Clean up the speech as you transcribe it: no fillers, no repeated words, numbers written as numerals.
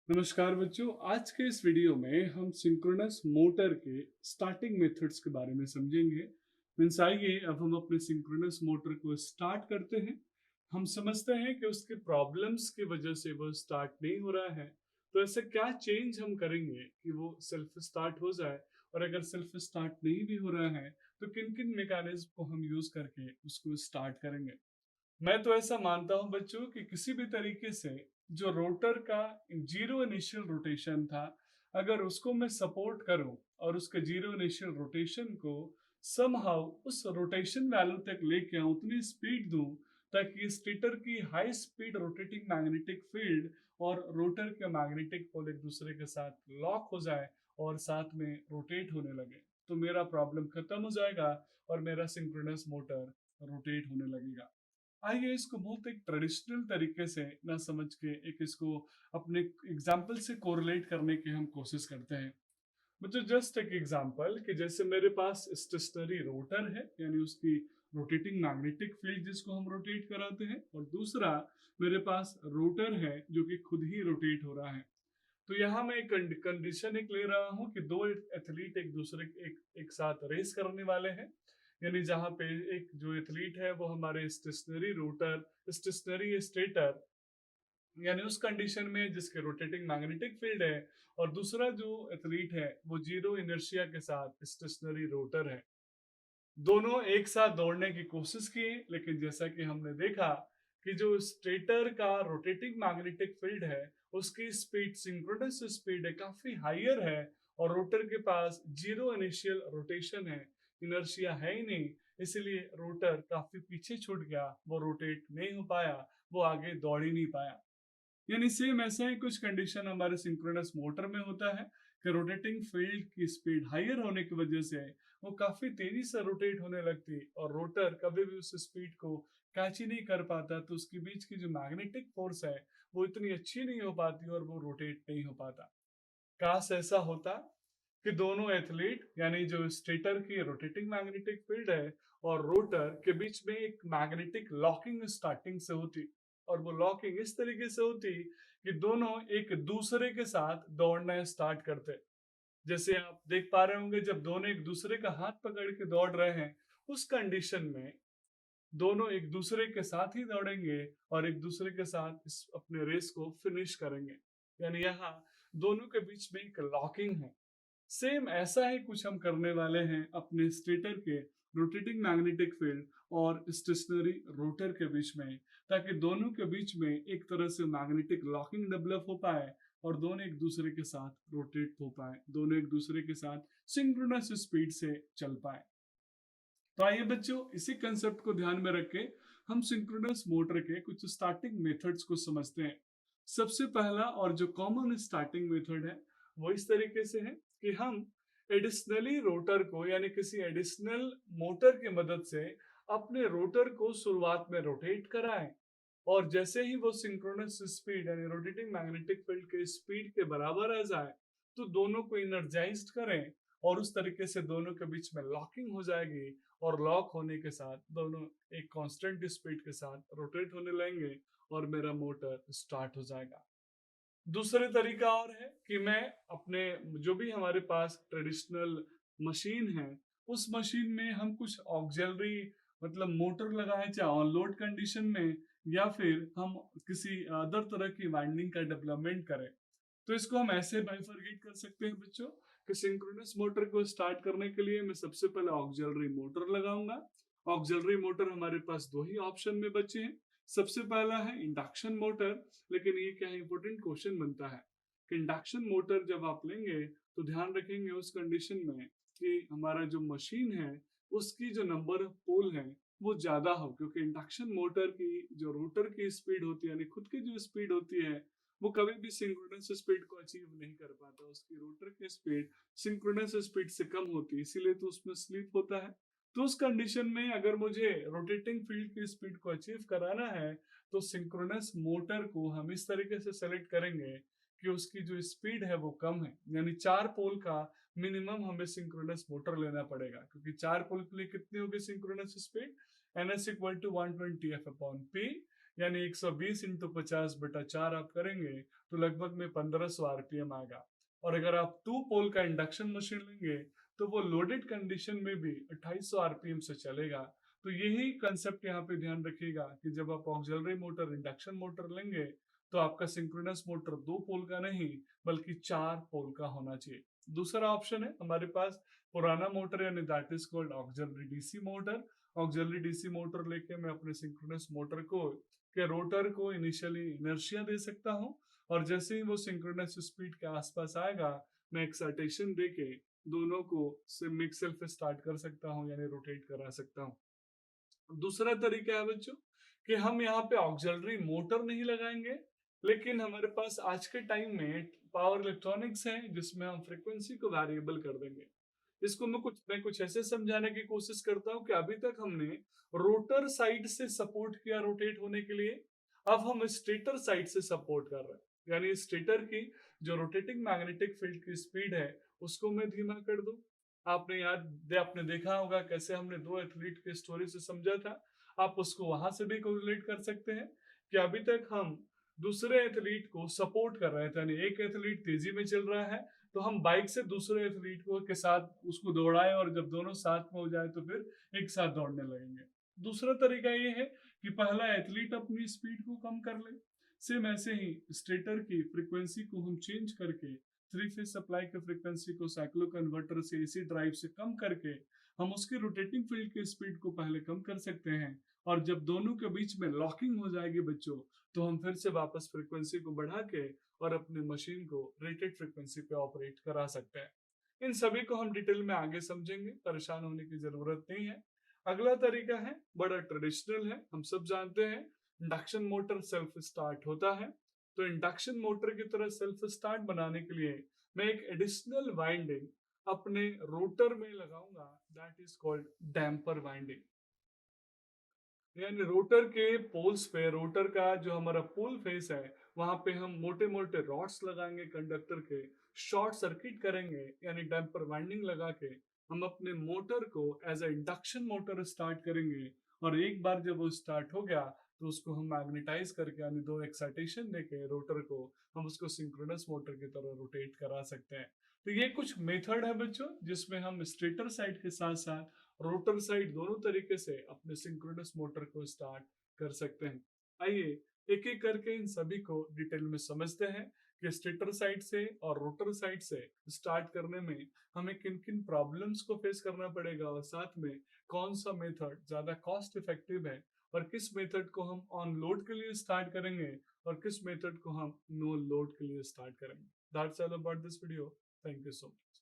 नमस्कार बच्चों। आज के इस वीडियो में हम सिंक्रोनस मोटर के स्टार्टिंग मेथड्स के बारे में समझेंगे। मीन्स आइए अब हम अपने सिंक्रोनस मोटर को स्टार्ट करते हैं। हम समझते हैं कि उसके प्रॉब्लम्स की वजह से वो स्टार्ट नहीं हो रहा है, तो ऐसे क्या चेंज हम करेंगे कि वो सेल्फ स्टार्ट हो जाए। और अगर सेल्फ स्टार्ट नहीं भी हो रहा है तो किन किन मैकेनिज्म को हम यूज करके उसको स्टार्ट करेंगे। मैं तो ऐसा मानता हूं बच्चों कि किसी भी तरीके से जो रोटर का जीरो इनिशियल रोटेशन था, अगर उसको मैं सपोर्ट करूं और उसके जीरो इनिशियल रोटेशन को समहाउ उस रोटेशन वैल्यू तक लेके आऊं, उतनी स्पीड दूं ताकि स्टेटर की high speed rotating magnetic field और रोटर के मैग्नेटिक पोल एक दूसरे के साथ लॉक हो जाए और साथ में रोटेट होने लगे, तो मेरा प्रॉब्लम खत्म हो जाएगा और मेरा सिंक्रोनस मोटर रोटेट होने लगेगा। आइए इसको बहुत एक ट्रेडिशनल तरीके से ना समझ के एक इसको अपने एग्जाम्पल से कोरिलेट करने की हम कोशिश करते हैं। मतलब जस्ट एक एग्जांपल कि जैसे मेरे पास स्टेशनरी रोटर है, यानी उसकी रोटेटिंग मैग्नेटिक फील्ड जिसको हम रोटेट कराते हैं, और दूसरा मेरे पास रोटर है जो कि खुद ही रोटेट हो रहा है। तो यहाँ मैं एक कंडीशन एक ले रहा हूँ कि दो एथलीट एक दूसरे एक साथ रेस करने वाले हैं। यानी जहाँ पे एक जो एथलीट है वो हमारे स्टेशनरी रोटर स्टेशनरी स्टेटर, यानी उस कंडीशन में जिसके रोटेटिंग मैग्नेटिक फील्ड है, और दूसरा जो एथलीट है वो जीरो इनर्शिया के साथ स्टेशनरी रोटर है। दोनों एक साथ दौड़ने की कोशिश की, लेकिन जैसा कि हमने देखा कि जो स्टेटर का रोटेटिंग मैग्नेटिक फील्ड है उसकी स्पीड सिंक्रोनस स्पीड है काफी हायर है, और रोटर के पास जीरो इनिशियल रोटेशन है, इनर्शिया है ही नहीं। इसलिए रोटर काफी पीछे छूट गया, वो रोटेट नहीं हो पाया, वो आगे दौड़ ही नहीं पाया। यानी सेम ऐसा ही कुछ कंडीशन हमारे सिंक्रोनस मोटर में होता है कि रोटेटिंग फील्ड की स्पीड हायर होने की वजह से वो काफी तेजी से रोटेट होने लगती, और रोटर कभी भी उस स्पीड को कैच ही नहीं कर पाता, तो उसके बीच की जो मैग्नेटिक फोर्स है वो इतनी अच्छी नहीं हो पाती और वो रोटेट नहीं हो पाता। काश ऐसा होता कि दोनों एथलीट, यानी जो स्टेटर की रोटेटिंग मैग्नेटिक फील्ड है और रोटर के बीच में एक मैग्नेटिक लॉकिंग स्टार्टिंग से होती, और वो लॉकिंग इस तरीके से होती कि दोनों एक दूसरे के साथ दौड़ना स्टार्ट करते। जैसे आप देख पा रहे होंगे, जब दोनों एक दूसरे का हाथ पकड़ के दौड़ रहे हैं, उस कंडीशन में दोनों एक दूसरे के साथ ही दौड़ेंगे और एक दूसरे के साथ इस अपने रेस को फिनिश करेंगे। यानी यहाँ दोनों के बीच में एक लॉकिंग है। सेम ऐसा ही कुछ हम करने वाले हैं अपने स्टेटर के रोटेटिंग मैग्नेटिक फील्ड और स्टेशनरी रोटर के बीच में, ताकि दोनों के बीच में एक तरह से मैग्नेटिक लॉकिंग डेवलप हो पाए और दोनों एक दूसरे के साथ रोटेट हो पाए, दोनों एक दूसरे के साथ सिंक्रोनस स्पीड से चल पाए। तो आइए बच्चों, इसी कंसेप्ट को ध्यान में रख के हम सिंक्रोनस मोटर के कुछ स्टार्टिंग मेथड्स को समझते हैं। सबसे पहला और जो कॉमन स्टार्टिंग मेथड है वो इस तरीके से है कि हम एडिशनली रोटर को, यानी किसी एडिशनल मोटर की मदद से अपने रोटर को शुरुआत में रोटेट कराएं, और जैसे ही वो सिंक्रोनस स्पीड यानी रोटेटिंग मैग्नेटिक फील्ड के स्पीड के बराबर आ जाए तो दोनों को इनर्जाइज्ड करें, और उस तरीके से दोनों के बीच में लॉकिंग हो जाएगी, और लॉक होने के साथ दोनों एक कांस्टेंट स्पीड के साथ रोटेट होने लगेंगे और मेरा मोटर स्टार्ट हो जाएगा। दूसरे तरीका और है कि मैं अपने जो भी हमारे पास ट्रेडिशनल मशीन है, उस मशीन में हम कुछ ऑक्सिलरी मतलब मोटर लगाएं, चाहे ऑन लोड कंडीशन में या फिर हम किसी अदर तरह की वाइंडिंग का डेवलपमेंट करें। तो इसको हम ऐसे बाइफरगेट कर सकते हैं बच्चों कि सिंक्रोनस मोटर को स्टार्ट करने के लिए मैं सबसे पहले ऑक्सिलरी मोटर लगाऊंगा। ऑक्सिलरी मोटर हमारे पास दो ही ऑप्शन में बचे हैं। सबसे पहला है इंडक्शन मोटर। लेकिन ये क्या इंपॉर्टेंट क्वेश्चन बनता है कि इंडक्शन मोटर जब आप लेंगे तो ध्यान रखेंगे उस कंडीशन में कि हमारा जो मशीन है उसकी जो नंबर ऑफ पोल है वो ज्यादा हो, क्योंकि इंडक्शन मोटर की जो रोटर की स्पीड होती है, यानी खुद की जो स्पीड होती है, वो कभी भी सिंक्रोनस स्पीड को अचीव नहीं कर पाता। उसकी रोटर की स्पीड सिंक्रोनस स्पीड से कम होती है, इसीलिए तो उसमें स्लिप होता है। तो उस कंडीशन में अगर मुझे रोटेटिंग फील्ड की स्पीड को अचीव कराना है तो सिंक्रोनस मोटर को हम इस तरीके से सेलेक्ट करेंगे कि उसकी जो स्पीड है वो कम है, यानी 4 पोल का मिनिमम हमें सिंक्रोनस मोटर लेना पड़ेगा, क्योंकि 4 पोल के लिए कितनी होगी synchronous speed, N S equal to 120 F upon P, यानी 120 इंटू 50/4 आप करेंगे तो लगभग में 1500 आरपीएम आएगा। और अगर आप 2 पोल का इंडक्शन मशीन लेंगे तो वो लोडेड कंडीशन में भी 2800 आरपीएम से चलेगा। तो यही कंसेप्ट यहाँ पे ध्यान रखिएगा कि जब आप ऑक्सिलरी मोटर इंडक्शन मोटर लेंगे तो आपका सिंक्रोनस मोटर 2 पोल का नहीं बल्कि 4 पोल का होना चाहिए। दूसरा ऑप्शन है हमारे पास पुराना मोटर, यानी that is called auxiliary DC motor. Auxiliary DC motor लेके मैं अपने सिंक्रोनस मोटर को के रोटर को इनिशियली इनर्शिया दे सकता हूँ, और जैसे ही वो सिंक्रोनस स्पीड के आसपास आएगा मैं एक्साइटेशन देके दोनों को सिमिक सेल्फ स्टार्ट कर सकता हूँ, यानी रोटेट करा सकता हूँ। दूसरा तरीका है बच्चों कि हम यहाँ पे ऑक्सिलरी मोटर नहीं लगाएंगे, लेकिन हमारे पास आज के टाइम में पावर इलेक्ट्रॉनिक्स है जिसमें हम फ्रीक्वेंसी को वेरिएबल कर देंगे। इसको मैं कुछ ऐसे समझाने की कोशिश करता हूँ कि अभी तक हमने रोटर साइड से सपोर्ट किया रोटेट होने के लिए, अब हम स्टेटर साइड से सपोर्ट कर रहे हैं, यानी स्टेटर की जो रोटेटिंग मैग्नेटिक फील्ड की स्पीड है उसको मैं धीमा कर दूं। आपने देखा होगा कैसे हमने दो एथलीट की स्टोरी से समझा था। आप उसको वहां से भी कोरिलेट कर सकते हैं कि अभी तक हम दूसरे एथलीट को सपोर्ट कर रहे थे, यानी एक एथलीट तेजी में चल रहा है तो हम बाइक से दूसरे एथलीट को के साथ उसको दौड़ाएं, और जब दोनों साथ में हो जाए तो फिर एक साथ दौड़ने लगेंगे। दूसरा तरीका ये है कि पहला एथलीट अपनी स्पीड को कम कर ले। सेम ऐसे ही स्टेटर की फ्रीक्वेंसी को हम चेंज करके थ्री फेज सप्लाई की फ्रीक्वेंसी को साइक्लो कन्वर्टर से एसी ड्राइव से कम करके हम उसकी रोटेटिंग फील्ड की स्पीड को पहले कम कर सकते हैं, और जब दोनों के बीच में लॉकिंग हो जाएगी बच्चों तो हम फिर से वापस फ्रीक्वेंसी को बढ़ा के और अपनी मशीन को रेटेड फ्रीक्वेंसी पे ऑपरेट करा सकते हैं। इन सभी को हम डिटेल में आगे समझेंगे, परेशान होने की जरूरत नहीं है। अगला तरीका है बड़ा ट्रेडिशनल है, हम सब जानते हैं इंडक्शन मोटर सेल्फ स्टार्ट होता है। तो इंडक्शन मोटर की तरह सेल्फ स्टार्ट बनाने के लिए मैं एक एडिशनल वाइंडिंग अपने रोटर में लगाऊंगा, that is called damper winding. यानी रोटर के पोल्स पे, रोटर का जो हमारा पोल फेस है वहां पे हम मोटे मोटे रॉड्स लगाएंगे कंडक्टर के, शॉर्ट सर्किट करेंगे यानी डैम्पर वाइंडिंग लगा के हम अपने मोटर को as a induction motor start करेंगे। और एक बार जब वो स्टार्ट हो गया तो उसको हम मैग्नेटाइज करके यानी दो एक्साइटेशन देके रोटर को हम उसको सिंक्रोनस मोटर की तरह रोटेट करा सकते हैं। तो ये कुछ मेथड है बच्चों जिसमें हम स्टेटर साइड के साथ साथ रोटर साइड दोनों तरीके से अपने सिंक्रोनस मोटर को स्टार्ट कर सकते हैं। आइए एक एक करके इन सभी को डिटेल में समझते हैं कि स्टेटर साइड से और रोटर साइड से स्टार्ट करने में हमें किन किन प्रॉब्लम्स को फेस करना पड़ेगा, और साथ में कौन सा मेथड ज्यादा कॉस्ट इफेक्टिव है, और किस मेथड को हम ऑन लोड के लिए स्टार्ट करेंगे और किस मेथड को हम नो लोड के लिए स्टार्ट करेंगे। That's all about this video. Thank you so much.